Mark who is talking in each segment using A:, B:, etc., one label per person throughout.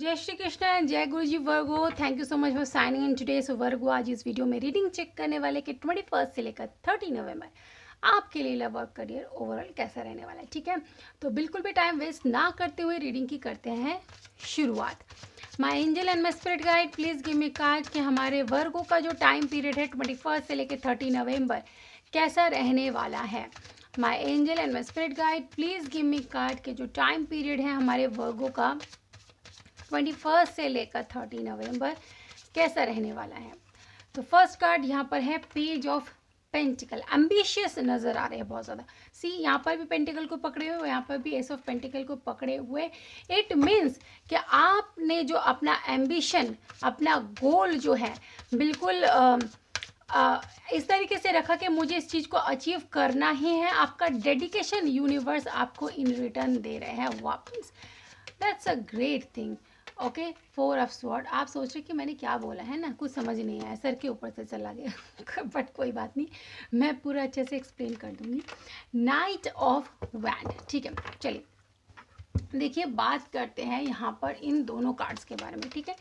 A: जय Shri Krishna and Jai Guru ji virgos. Thank you so much for signing in today. So virgos, आज इस video में reading check करने वाले कि 21 से लेकर 30 नवंबर आपके लिए लव और करियर ओवरऑल कैसा रहने वाला है। ठीक है, तो बिल्कुल भी टाइम वेस्ट ना करते हुए रीडिंग की करते हैं शुरुआत। My angel and my spirit guide, please give me card कि हमारे वर्गो का जो टाइम पीरियड है 21 से लेकर 30 नवंबर कैसा रहने वाला है। My angel and my spirit guide, please give me card के जो टाइम पीरियड है हमारे वर्गो का 21 से लेकर 30 नवंबर कैसा रहने वाला है। तो फर्स्ट कार्ड यहाँ पर है पेज ऑफ पेंटिकल। एम्बिशियस नजर आ रहे हैं बहुत ज़्यादा। सी, यहाँ पर भी पेंटिकल को पकड़े हुए, यहाँ पर भी एस ऑफ पेंटिकल को पकड़े हुए। इट मीन्स कि आपने जो अपना एम्बिशन, अपना गोल जो है बिल्कुल इस तरीके से रखा कि मुझे इस चीज़ को अचीव करना ही है। आपका डेडिकेशन यूनिवर्स आपको इन रिटर्न दे रहे हैं वापस। That's a great thing. Okay, 4 of sword. आप सोच रहे कि मैंने क्या बोला है ना, कुछ समझ नहीं आया, सर के ऊपर से चला गया बट कोई बात नहीं, मैं पूरा अच्छे से एक्सप्लेन कर दूंगी। Night of wand. ठीक है, चलिए देखिए बात करते हैं यहाँ पर इन दोनों कार्ड्स के बारे में। ठीक है,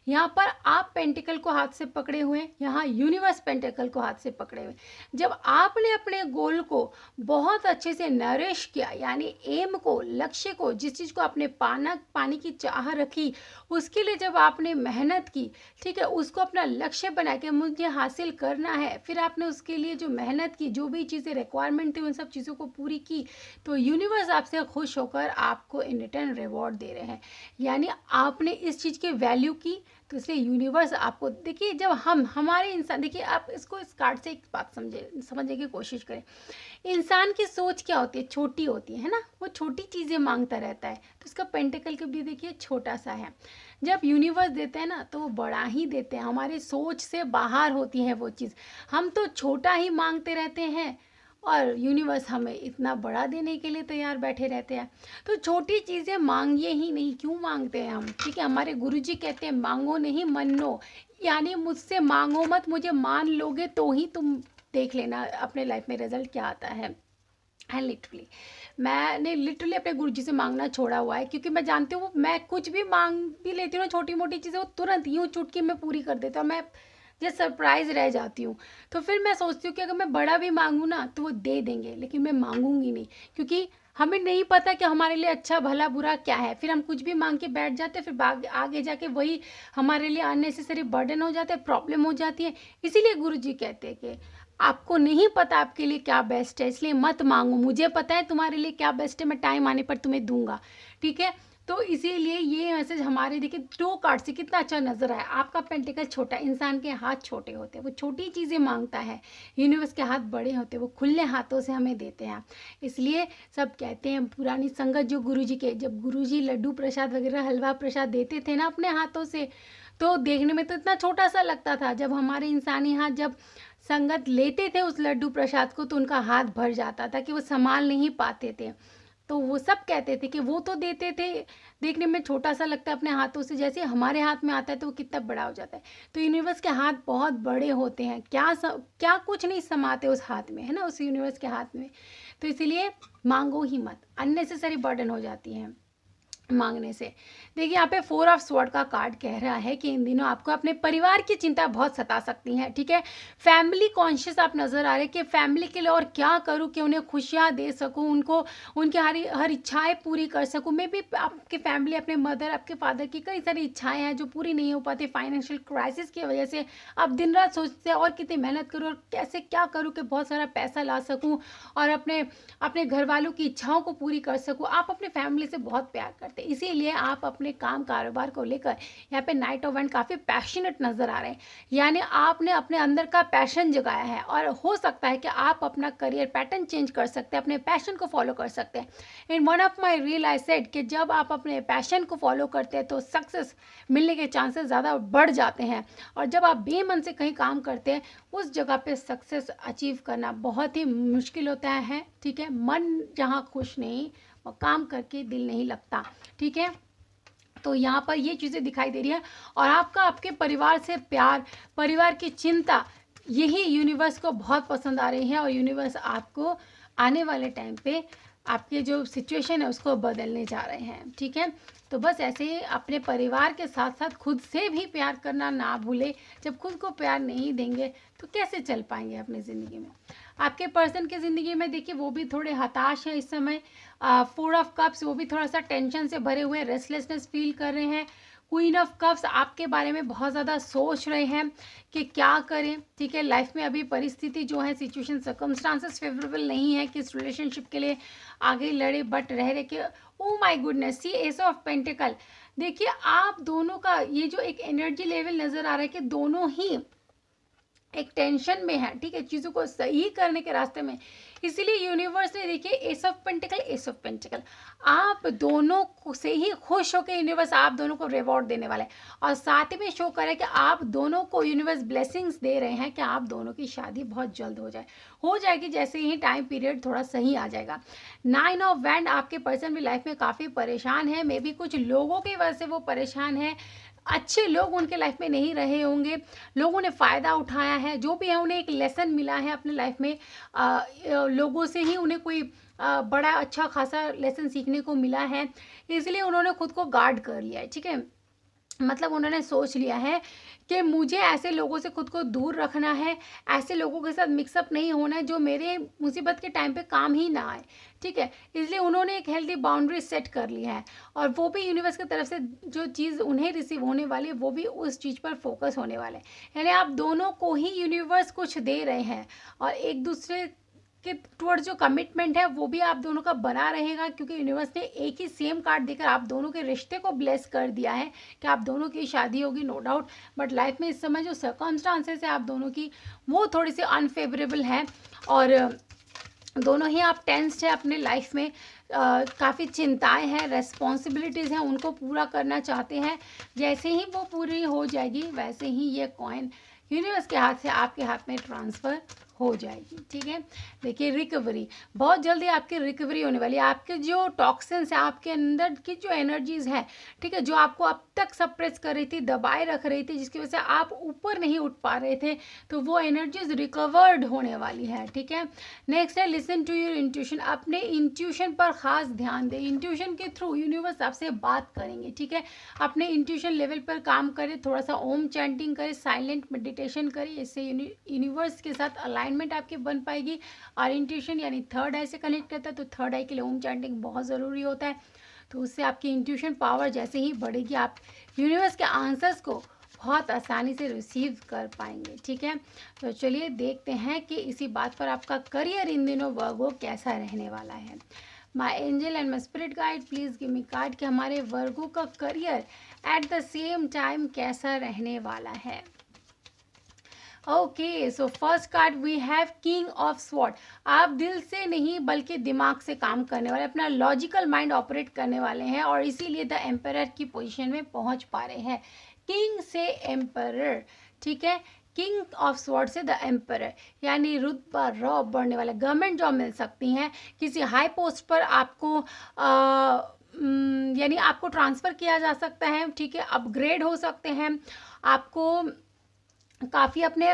A: यहाँ पर आप पेंटिकल को हाथ से पकड़े हुए, यहाँ यूनिवर्स पेंटिकल को हाथ से पकड़े हुए। जब आपने अपने गोल को बहुत अच्छे से नरिश किया, यानी एम को, लक्ष्य को, जिस चीज़ को आपने पाने की चाह रखी, उसके लिए जब आपने मेहनत की, ठीक है, उसको अपना लक्ष्य बना के मुझे हासिल करना है, फिर आपने उसके लिए जो मेहनत की, जो भी चीज़ें रिक्वायरमेंट थी, उन सब चीज़ों को पूरी की, तो यूनिवर्स आपसे खुश होकर आपको इन रिटर्न रिवॉर्ड दे रहे हैं। यानी आपने इस चीज़ की वैल्यू की, तो इसलिए यूनिवर्स आपको, देखिए जब हमारे इंसान, देखिए आप इसको इस कार्ड से एक बात समझने की कोशिश करें। इंसान की सोच क्या होती है, छोटी होती है ना, वो छोटी चीज़ें मांगता रहता है। तो इसका पेंटिकल कब भी देखिए छोटा सा है। जब यूनिवर्स देते हैं ना तो वो बड़ा ही देते हैं, हमारी सोच से बाहर होती है वो चीज़। हम तो छोटा ही मांगते रहते हैं और यूनिवर्स हमें इतना बड़ा देने के लिए तैयार बैठे रहते हैं। तो छोटी चीज़ें मांगिए ही नहीं, क्यों मांगते हैं हम। ठीक है, हमारे गुरुजी कहते हैं मांगो नहीं मन्नो, यानी मुझसे मांगो मत, मुझे मान लोगे तो ही तुम देख लेना अपने लाइफ में रिजल्ट क्या आता है। लिटरली मैंने लिटरली अपने गुरुजी से मांगना छोड़ा हुआ है, क्योंकि मैं जानती हूँ मैं कुछ भी मांग भी लेती हूँ ना, छोटी मोटी चीज़ें, वो तुरंत यूँ चुटकी में पूरी कर देता हूँ। मैं जैसे सरप्राइज रह जाती हूँ। तो फिर मैं सोचती हूँ कि अगर मैं बड़ा भी मांगूँ ना तो वो दे देंगे, लेकिन मैं मांगूंगी नहीं, क्योंकि हमें नहीं पता कि हमारे लिए अच्छा भला बुरा क्या है। फिर हम कुछ भी मांग के बैठ जाते हैं, फिर आगे जाके वही हमारे लिए अननेसेसरी बर्डन हो जाता है, प्रॉब्लम हो जाती है। इसीलिए गुरुजी कहते हैं कि आपको नहीं पता आपके लिए क्या बेस्ट है, इसलिए मत मांगो। मुझे पता है तुम्हारे लिए क्या बेस्ट है, मैं टाइम आने पर तुम्हें दूंगा। ठीक है, तो इसीलिए ये मैसेज हमारे, देखिए 2 कार्ड से कितना अच्छा नजर आया। आपका पेंटिकल छोटा, इंसान के हाथ छोटे होते हैं, वो छोटी चीज़ें मांगता है। यूनिवर्स के हाथ बड़े होते हैं, वो खुले हाथों से हमें देते हैं। इसलिए सब कहते हैं, पुरानी संगत जो गुरुजी के, जब गुरुजी लड्डू प्रसाद वगैरह, हलवा प्रसाद देते थे ना अपने हाथों से, तो देखने में तो इतना छोटा सा लगता था। जब हमारे इंसानी हाथ जब संगत लेते थे उस लड्डू प्रसाद को, तो उनका हाथ भर जाता था कि वो संभाल नहीं पाते थे। तो वो सब कहते थे कि वो तो देते थे, देखने में छोटा सा लगता है अपने हाथों से, जैसे हमारे हाथ में आता है तो वो कितना बड़ा हो जाता है। तो यूनिवर्स के हाथ बहुत बड़े होते हैं, क्या कुछ नहीं समाते उस हाथ में, है ना, उस यूनिवर्स के हाथ में। तो इसीलिए मांगो ही मत, अननेसेसरी बर्डन हो जाती है मांगने से। देखिए यहाँ पे 4 ऑफ स्वॉर्ड का कार्ड कह रहा है कि इन दिनों आपको अपने परिवार की चिंता बहुत सता सकती है। ठीक है, फैमिली कॉन्शियस आप नज़र आ रहे कि फैमिली के लिए और क्या करूँ कि उन्हें खुशियाँ दे सकूँ, उनको उनके हर इच्छाएं पूरी कर सकूँ। मे भी आपके फैमिली, अपने मदर, आपके फादर की कई सारी इच्छाएँ हैं जो पूरी नहीं हो पाती फाइनेंशियल क्राइसिस की वजह से। आप दिन रात सोचते हैं और कितनी मेहनत करूँ और कैसे क्या करूँ कि बहुत सारा पैसा ला सकूँ और अपने घर वालों की इच्छाओं को पूरी कर सकूँ। आप अपने फैमिली से बहुत प्यार करते, इसीलिए आप अपने काम कारोबार को लेकर यहाँ पे नाइट ऑफ वैंड काफ़ी पैशनेट नज़र आ रहे हैं। यानी आपने अपने अंदर का पैशन जगाया है और हो सकता है कि आप अपना करियर पैटर्न चेंज कर सकते हैं, अपने पैशन को फॉलो कर सकते हैं। In one of my reel I said कि जब आप अपने पैशन को फॉलो करते हैं तो सक्सेस मिलने के चांसेस ज़्यादा बढ़ जाते हैं, और जब आप बेमन से कहीं काम करते हैं उस जगह पे सक्सेस अचीव करना बहुत ही मुश्किल होता है। ठीक है, मन जहाँ खुश नहीं, और काम करके दिल नहीं लगता। ठीक है, तो यहाँ पर ये चीज़ें दिखाई दे रही है, और आपका आपके परिवार से प्यार, परिवार की चिंता, यही यूनिवर्स को बहुत पसंद आ रही है। और यूनिवर्स आपको आने वाले टाइम पे आपके जो सिचुएशन है उसको बदलने जा रहे हैं, ठीक है। तो बस ऐसे ही अपने परिवार के साथ साथ खुद से भी प्यार करना ना भूले। जब खुद को प्यार नहीं देंगे तो कैसे चल पाएंगे अपनी ज़िंदगी में। आपके पर्सन की ज़िंदगी में देखिए वो भी थोड़े हताश हैं इस समय। 4 ऑफ कप्स, वो भी थोड़ा सा टेंशन से भरे हुए, रेस्टलेसनेस फील कर रहे हैं। क्वीन ऑफ कप्स आपके बारे में बहुत ज़्यादा सोच रहे हैं कि क्या करें, ठीक है। लाइफ में अभी परिस्थिति जो है, सिचुएशन, सर्कमस्टांसेस फेवरेबल नहीं है कि इस रिलेशनशिप के लिए आगे लड़े, बट रह रहे कि ओ माय गुडनेस, सी एस ऑफ पेंटिकल। देखिए आप दोनों का ये जो एक एनर्जी लेवल नज़र आ रहा है कि दोनों ही एक टेंशन में है, ठीक है, चीज़ों को सही करने के रास्ते में। इसीलिए यूनिवर्स ने देखिए S of pentacle, S of pentacle, आप दोनों को से ही खुश होकर यूनिवर्स आप दोनों को रिवॉर्ड देने वाला है। और साथ में शो करे कि आप दोनों को यूनिवर्स ब्लेसिंग्स दे रहे हैं कि आप दोनों की शादी बहुत जल्द हो जाएगी जैसे ही टाइम पीरियड थोड़ा सही आ जाएगा। 9 ऑफ वैंड, आपके पर्सन भी लाइफ में काफ़ी परेशान है, मे बी कुछ लोगों की वजह से वो परेशान है। अच्छे लोग उनके लाइफ में नहीं रहे होंगे, लोगों ने फ़ायदा उठाया है, जो भी है उन्हें एक लेसन मिला है अपने लाइफ में। लोगों से ही उन्हें कोई बड़ा अच्छा खासा लेसन सीखने को मिला है, इसलिए उन्होंने खुद को गार्ड कर लिया है, ठीक है। मतलब उन्होंने सोच लिया है कि मुझे ऐसे लोगों से खुद को दूर रखना है, ऐसे लोगों के साथ मिक्सअप नहीं होना है जो मेरे मुसीबत के टाइम पे काम ही ना आए, ठीक है। इसलिए उन्होंने एक हेल्दी बाउंड्री सेट कर ली है, और वो भी यूनिवर्स की तरफ से जो चीज़ उन्हें रिसीव होने वाली है वो भी उस चीज़ पर फोकस होने वाला है। यानी आप दोनों को ही यूनिवर्स कुछ दे रहे हैं, और एक दूसरे के टुवर्ड जो कमिटमेंट है वो भी आप दोनों का बना रहेगा, क्योंकि यूनिवर्स ने एक ही सेम कार्ड देकर आप दोनों के रिश्ते को ब्लेस कर दिया है कि आप दोनों की शादी होगी, नो डाउट। बट लाइफ में इस समय जो सर्कमस्टांसेस है आप दोनों की, वो थोड़ी सी अनफेवरेबल हैं, और दोनों ही आप टेंस्ड है अपने लाइफ में। काफ़ी चिंताएं हैं, रेस्पॉन्सिबिलिटीज़ हैं, उनको पूरा करना चाहते हैं। जैसे ही वो पूरी हो जाएगी वैसे ही ये कॉइन यूनिवर्स के हाथ से आपके हाथ में ट्रांसफ़र हो जाएगी, ठीक है। देखिए रिकवरी, बहुत जल्दी आपकी रिकवरी होने वाली है। आपके जो टॉक्सिन्स हैं, आपके अंदर की जो एनर्जीज़ हैं, ठीक है, जो आपको अब तक सप्रेस कर रही थी, दबाए रख रही थी, जिसकी वजह से आप ऊपर नहीं उठ पा रहे थे, तो वो एनर्जीज रिकवर्ड होने वाली है, ठीक है। नेक्स्ट है लिसन टू योर इंट्यूशन, अपने इंट्यूशन पर खास ध्यान दें। इंट्यूशन के थ्रू यूनिवर्स आपसे बात करेंगे, ठीक है। अपने इंट्यूशन लेवल पर काम करें, थोड़ा सा ओम चैंटिंग करें, साइलेंट मेडिटेशन करें, इससे यूनिवर्स के साथ अलाइनमेंट आपकी बन पाएगी। और इंट्यूशन यानी थर्ड आई से कनेक्ट करता है, तो थर्ड आई के लिए ओम चैंटिंग बहुत ज़रूरी होता है। तो उससे आपकी इंट्यूशन पावर जैसे ही बढ़ेगी, आप यूनिवर्स के आंसर्स को बहुत आसानी से रिसीव कर पाएंगे, ठीक है। तो चलिए देखते हैं कि इसी बात पर आपका करियर इन दिनों वर्गो कैसा रहने वाला है। My angel and my spirit guide please give me card कि हमारे वर्गो का career at the same time कैसा रहने वाला है। Okay, so first card we have king of sword. आप दिल से नहीं बल्कि दिमाग से काम करने वाले, अपना लॉजिकल माइंड ऑपरेट करने वाले हैं, और इसीलिए द एम्परर की पोजीशन में पहुंच पा रहे हैं। किंग से एम्परर, ठीक है, किंग ऑफ स्वॉर्ड से द एम्परर, यानी रुतबा रॉब बढ़ने वाला, गवर्नमेंट जॉब मिल सकती हैं, किसी हाई पोस्ट पर आपको यानी आपको ट्रांसफ़र किया जा सकता है, ठीक है, अपग्रेड हो सकते हैं। आपको काफ़ी अपने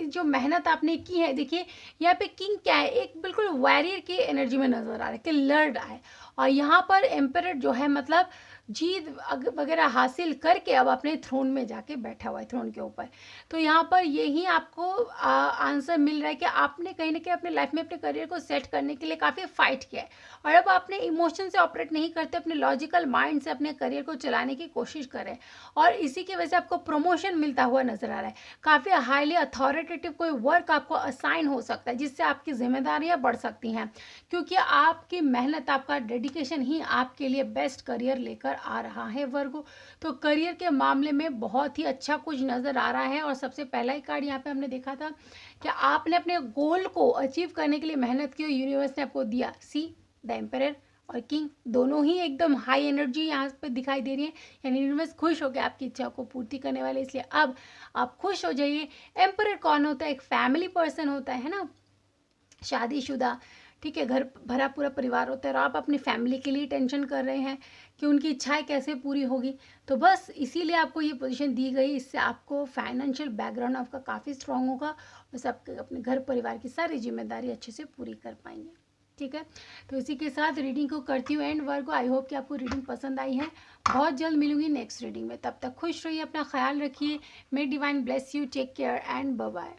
A: जो मेहनत आपने की है, देखिए यहाँ पे किंग क्या है, एक बिल्कुल वॉरियर की एनर्जी में नज़र आ रहा है कि लड़ रहा है, और यहाँ पर एम्परर जो है मतलब जीत वगैरह हासिल करके अब अपने थ्रोन में जाके बैठा हुआ है, थ्रोन के ऊपर। तो यहाँ पर यही आपको आंसर मिल रहा है कि आपने कहीं ना कहीं अपने लाइफ में अपने करियर को सेट करने के लिए काफ़ी फाइट किया है, और अब अपने इमोशन से ऑपरेट नहीं करते, अपने लॉजिकल माइंड से अपने करियर को चलाने की कोशिश करें, और इसी की वजह से आपको प्रमोशन मिलता हुआ नजर आ रहा है। काफ़ी हाईली अथॉरिटेटिव कोई वर्क आपको असाइन हो सकता है, जिससे आपकी जिम्मेदारियां बढ़ सकती हैं, क्योंकि आपकी मेहनत, आपका डेडिकेशन ही आपके लिए बेस्ट करियर लेकर आ रहा है वर्गो। तो करियर के मामले में बहुत ही अच्छा कुछ नज़र आ रहा है। और सबसे पहला ही कार्ड यहाँ पे हमने देखा था कि आपने अपने गोल को अचीव करने के लिए मेहनत की, यूनिवर्स ने आपको दिया सी द एम्परर और किंग, दोनों ही एकदम हाई एनर्जी यहाँ पे दिखाई दे रही है, यानी यूनिवर्स खुश हो गया आपकी इच्छा को पूर्ति करने वाले, इसलिए अब आप खुश हो जाइए। एम्परर कौन होता है? एक फैमिली पर्सन होता है ना, शादीशुदा, ठीक है, घर भरा पूरा परिवार होता है, और आप अपनी फैमिली के लिए टेंशन कर रहे हैं कि उनकी इच्छाएं कैसे पूरी होगी। तो बस इसीलिए आपको ये पोजीशन दी गई, इससे आपको फाइनेंशियल बैकग्राउंड आपका काफ़ी स्ट्रांग होगा, और सब अपने घर परिवार की सारी जिम्मेदारी अच्छे से पूरी कर पाएंगे। ठीक है, तो इसी के साथ रीडिंग को करती हूँ एंड वर्गो। आई होप कि आपको रीडिंग पसंद आई है। बहुत जल्द मिलूंगी नेक्स्ट रीडिंग में, तब तक खुश रहिए, अपना ख्याल रखिए। May divine bless you, take care and bye bye.